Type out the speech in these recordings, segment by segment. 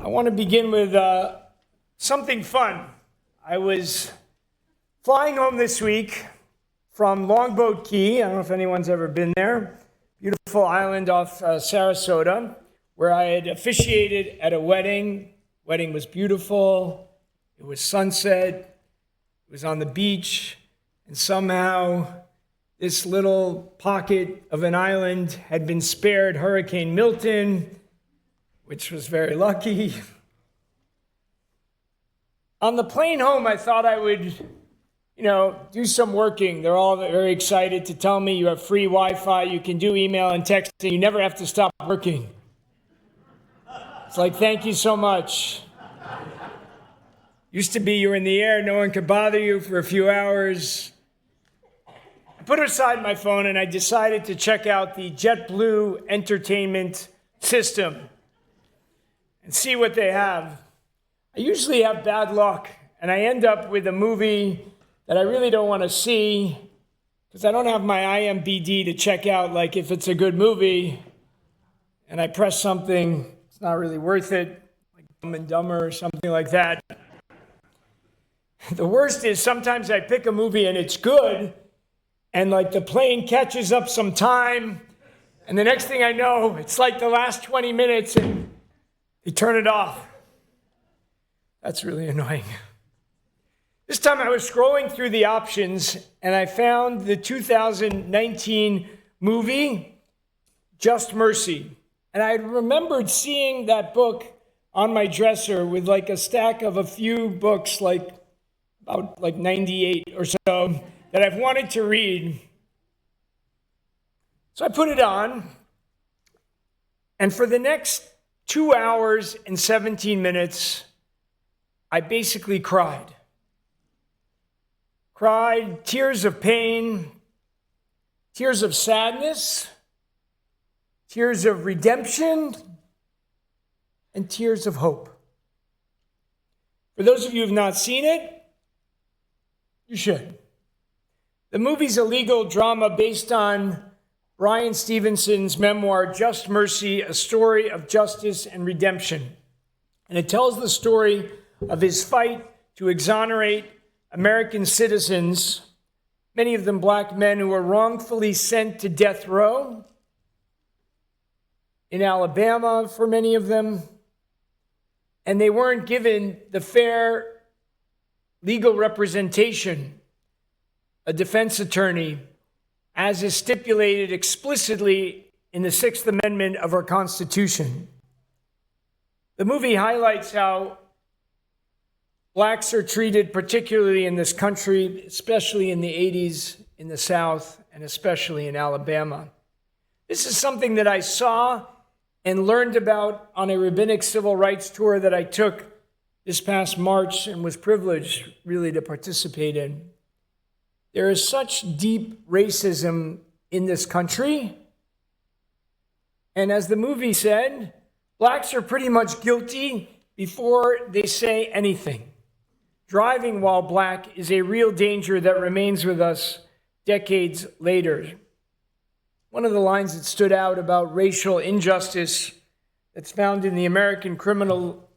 I want to begin with something fun. I was flying home this week from Longboat Key. I don't know if anyone's ever been there. Beautiful island off Sarasota, where I had officiated at a wedding. Wedding was beautiful. It was sunset. It was on the beach. And somehow this little pocket of an island had been spared Hurricane Milton, which was very lucky. On the plane home, I thought I would, do some working. They're all very excited to tell me you have free Wi-Fi, you can do email and texting, you never have to stop working. It's like, thank you so much. Used to be you were in the air, no one could bother you for a few hours. I put aside my phone and I decided to check out the JetBlue entertainment system and see what they have. I usually have bad luck, and I end up with a movie that I really don't want to see because I don't have my IMDb to check out, like if it's a good movie, and I press something, it's not really worth it, like Dumb and Dumber or something like that. The worst is sometimes I pick a movie and it's good, and like the plane catches up some time, and the next thing I know, it's like the last 20 minutes and they turn it off. That's really annoying. This time I was scrolling through the options and I found the 2019 movie, Just Mercy. And I remembered seeing that book on my dresser with like a stack of a few books, about 98 or so, that I've wanted to read. So I put it on, and for the next 2 hours and 17 minutes, I basically cried. Cried tears of pain, tears of sadness, tears of redemption, and tears of hope. For those of you who have not seen it, you should. The movie's a legal drama based on Bryan Stevenson's memoir, Just Mercy, A Story of Justice and Redemption. And it tells the story of his fight to exonerate American citizens, many of them black men who were wrongfully sent to death row in Alabama for many of them, and they weren't given the fair legal representation, a defense attorney, as is stipulated explicitly in the Sixth Amendment of our Constitution. The movie highlights how blacks are treated, particularly in this country, especially in the 80s in the South, and especially in Alabama. This is something that I saw and learned about on a rabbinic civil rights tour that I took this past March and was privileged really to participate in. There is such deep racism in this country. And as the movie said, blacks are pretty much guilty before they say anything. Driving while black is a real danger that remains with us decades later. One of the lines that stood out about racial injustice that's found in the American criminal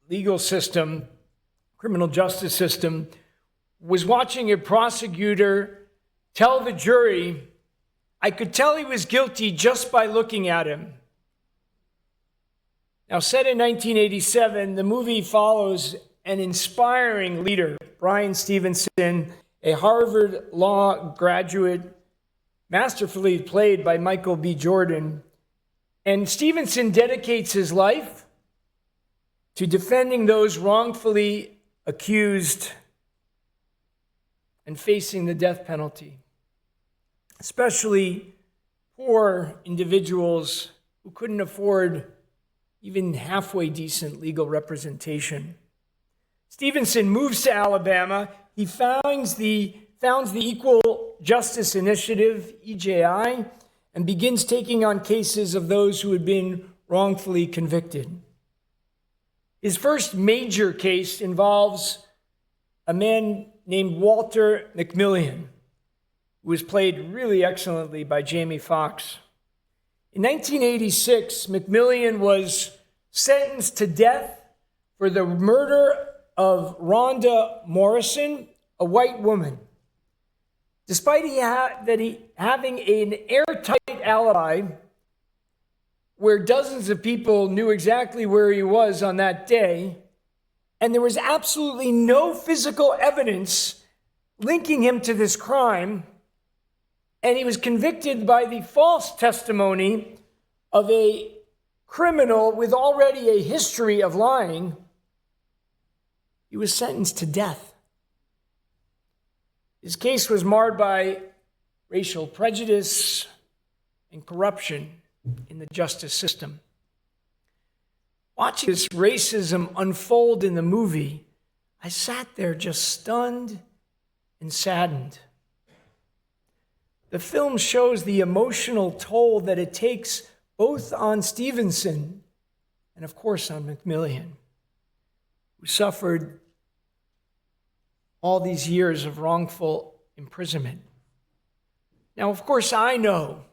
legal system, criminal justice system, was watching a prosecutor tell the jury, I could tell he was guilty just by looking at him. Now, set in 1987, the movie follows an inspiring leader, Bryan Stevenson, a Harvard Law graduate, masterfully played by Michael B. Jordan. And Stevenson dedicates his life to defending those wrongfully accused and facing the death penalty, especially poor individuals who couldn't afford even halfway decent legal representation. Stevenson moves to Alabama. He founds the Equal Justice Initiative, EJI, and begins taking on cases of those who had been wrongfully convicted. His first major case involves a man named Walter McMillian, who was played really excellently by Jamie Foxx. In 1986, McMillian was sentenced to death for the murder of Rhonda Morrison, a white woman. Despite having an airtight alibi where dozens of people knew exactly where he was on that day, and there was absolutely no physical evidence linking him to this crime, and he was convicted by the false testimony of a criminal with already a history of lying, he was sentenced to death. His case was marred by racial prejudice and corruption in the justice system. Watching this racism unfold in the movie, I sat there just stunned and saddened. The film shows the emotional toll that it takes both on Stevenson and, of course, on McMillian, who suffered all these years of wrongful imprisonment. Now, of course, I know,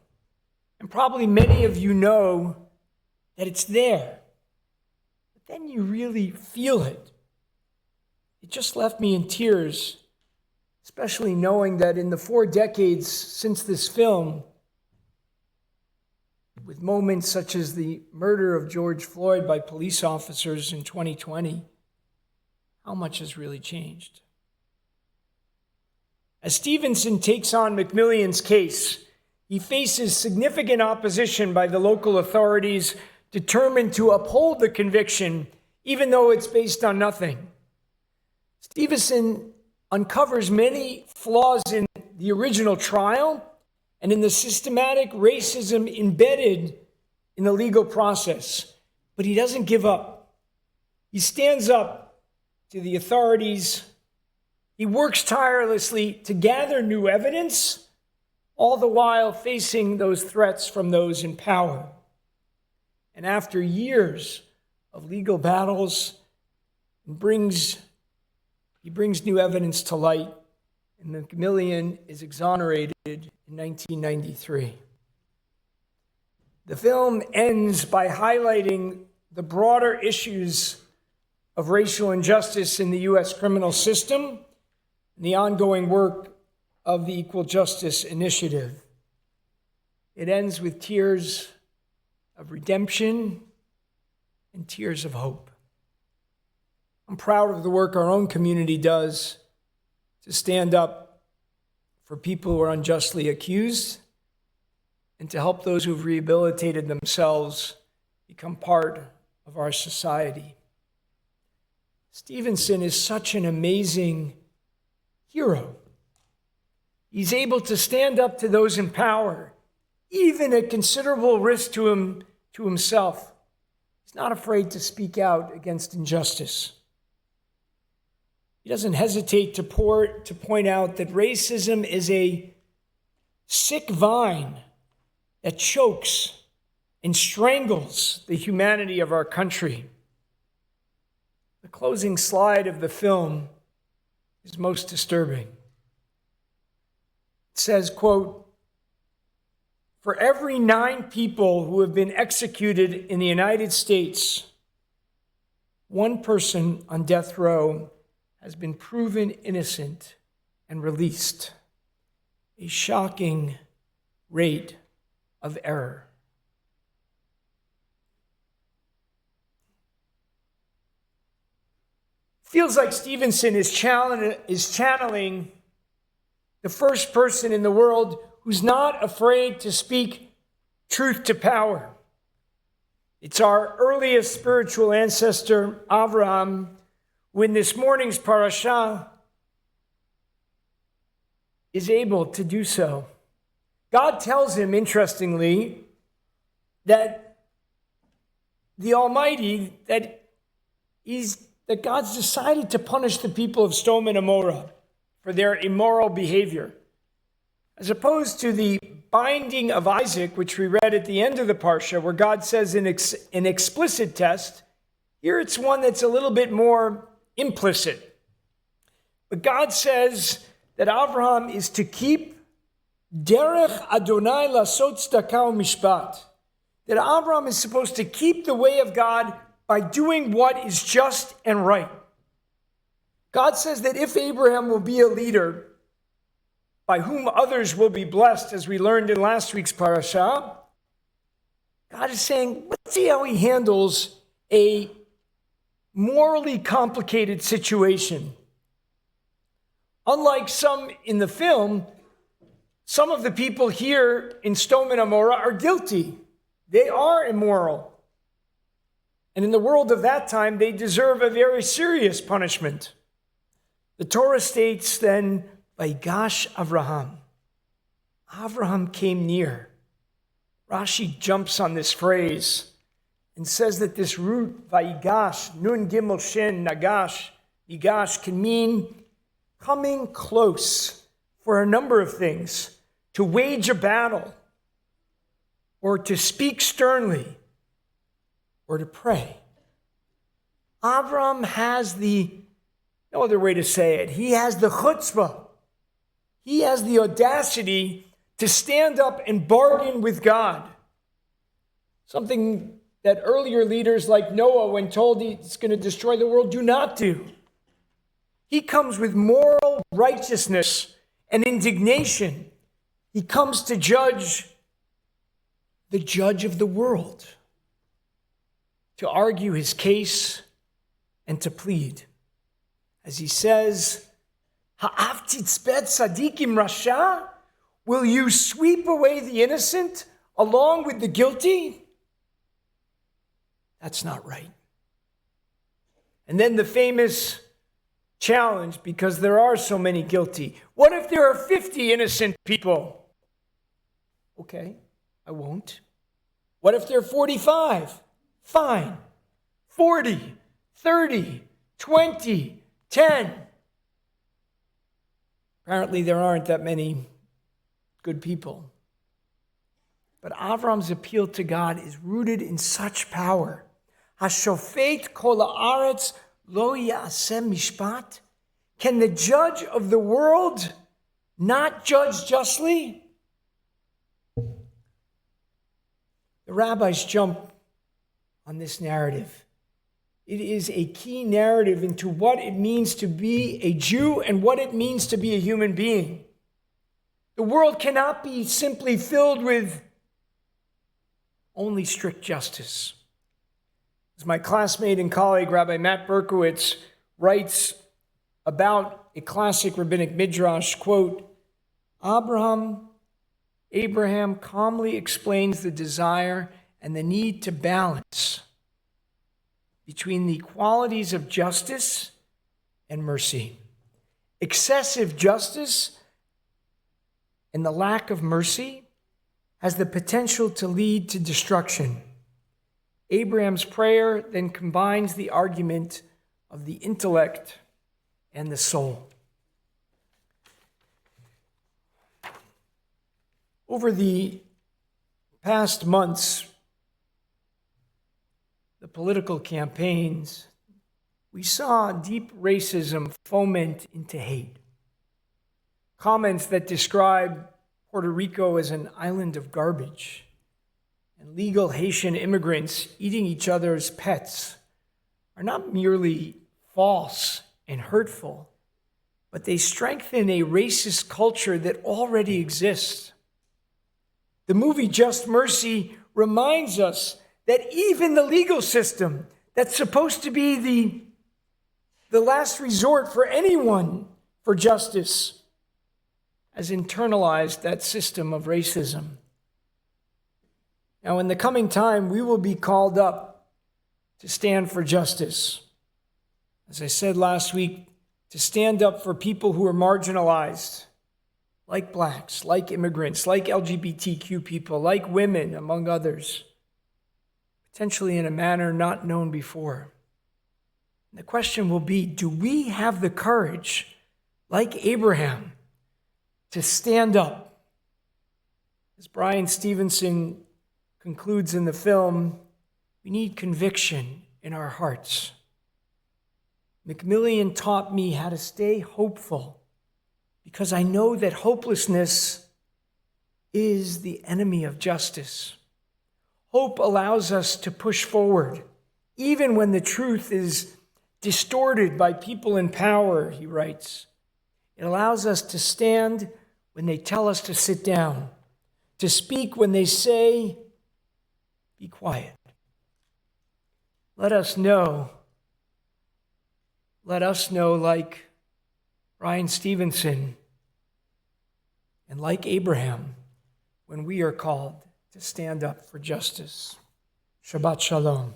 and probably many of you know, that it's there. But then you really feel it. It just left me in tears, especially knowing that in the 4 decades since this film, with moments such as the murder of George Floyd by police officers in 2020, how much has really changed. As Stevenson takes on McMillian's case, he faces significant opposition by the local authorities determined to uphold the conviction, even though it's based on nothing. Stevenson uncovers many flaws in the original trial and in the systematic racism embedded in the legal process, but he doesn't give up. He stands up to the authorities. He works tirelessly to gather new evidence, all the while facing those threats from those in power. And after years of legal battles, he brings new evidence to light, and McMillian is exonerated in 1993. The film ends by highlighting the broader issues of racial injustice in the U.S. criminal system and the ongoing work of the Equal Justice Initiative. It ends with tears of redemption and tears of hope. I'm proud of the work our own community does to stand up for people who are unjustly accused and to help those who've rehabilitated themselves become part of our society. Stevenson is such an amazing hero. He's able to stand up to those in power, even at considerable risk to himself. He's not afraid to speak out against injustice. He doesn't hesitate to point out that racism is a sick vine that chokes and strangles the humanity of our country. The closing slide of the film is most disturbing. It says, quote, "For every 9 people who have been executed in the United States, 1 person on death row has been proven innocent and released. A shocking rate of error." Feels like Stevenson is channeling the first person in the world who's not afraid to speak truth to power. It's our earliest spiritual ancestor, Abraham, who in this morning's Parashat is able to do so. God tells him, interestingly, that the Almighty, that God's decided to punish the people of Sodom and Gomorrah for their immoral behavior. As opposed to the binding of Isaac, which we read at the end of the Parsha, where God says an explicit test, here it's one that's a little bit more implicit. But God says that Abraham is to keep derech Adonai lasot tzedakah u'mishpat, that Abraham is supposed to keep the way of God by doing what is just and right. God says that if Abraham will be a leader by whom others will be blessed, as we learned in last week's Parashat, God is saying, let's see how he handles a morally complicated situation. Unlike some in the film, some of the people here in Sodom and Gomorrah are guilty. They are immoral. And in the world of that time, they deserve a very serious punishment. The Torah states then, Vayigash Avraham. Avraham came near. Rashi jumps on this phrase and says that this root, Vayigash, Nun Gimel Shin, Nagash, Yigash, can mean coming close for a number of things. To wage a battle, or to speak sternly, or to pray. Avram has no other way to say it, he has the chutzpah. He has the audacity to stand up and bargain with God. Something that earlier leaders like Noah, when told he's going to destroy the world, do not do. He comes with moral righteousness and indignation. He comes to judge the judge of the world, to argue his case and to plead. As he says, Ha'af titzbet tzadikim rasha? Will you sweep away the innocent along with the guilty? That's not right. And then the famous challenge, because there are so many guilty. What if there are 50 innocent people? Okay, I won't. What if there are 45? Fine. 40, 30, 20, 10. Apparently there aren't that many good people. But Avram's appeal to God is rooted in such power. Hashofet kol haaretz lo ya'aseh mishpat? Can the judge of the world not judge justly? The rabbis jump on this narrative. It is a key narrative into what it means to be a Jew and what it means to be a human being. The world cannot be simply filled with only strict justice. As my classmate and colleague, Rabbi Matt Berkowitz, writes about a classic rabbinic midrash, quote, Abraham calmly explains the desire and the need to balance between the qualities of justice and mercy. Excessive justice and the lack of mercy has the potential to lead to destruction. Abraham's prayer then combines the argument of the intellect and the soul. Over the past months, the political campaigns, we saw deep racism foment into hate. Comments that describe Puerto Rico as an island of garbage and legal Haitian immigrants eating each other's pets are not merely false and hurtful, but they strengthen a racist culture that already exists. The movie Just Mercy reminds us that even the legal system that's supposed to be the last resort for anyone for justice has internalized that system of racism. Now, in the coming time, we will be called up to stand for justice. As I said last week, to stand up for people who are marginalized, like blacks, like immigrants, like LGBTQ people, like women, among others, potentially in a manner not known before. And the question will be, do we have the courage, like Abraham, to stand up? As Brian Stevenson concludes in the film, we need conviction in our hearts. Macmillan taught me how to stay hopeful, because I know that hopelessness is the enemy of justice. Hope allows us to push forward even when the truth is distorted by people in power, he writes. It allows us to stand when they tell us to sit down, to speak when they say, be quiet. Let us know, like Brian Stevenson and like Abraham, when we are called to stand up for justice. Shabbat Shalom.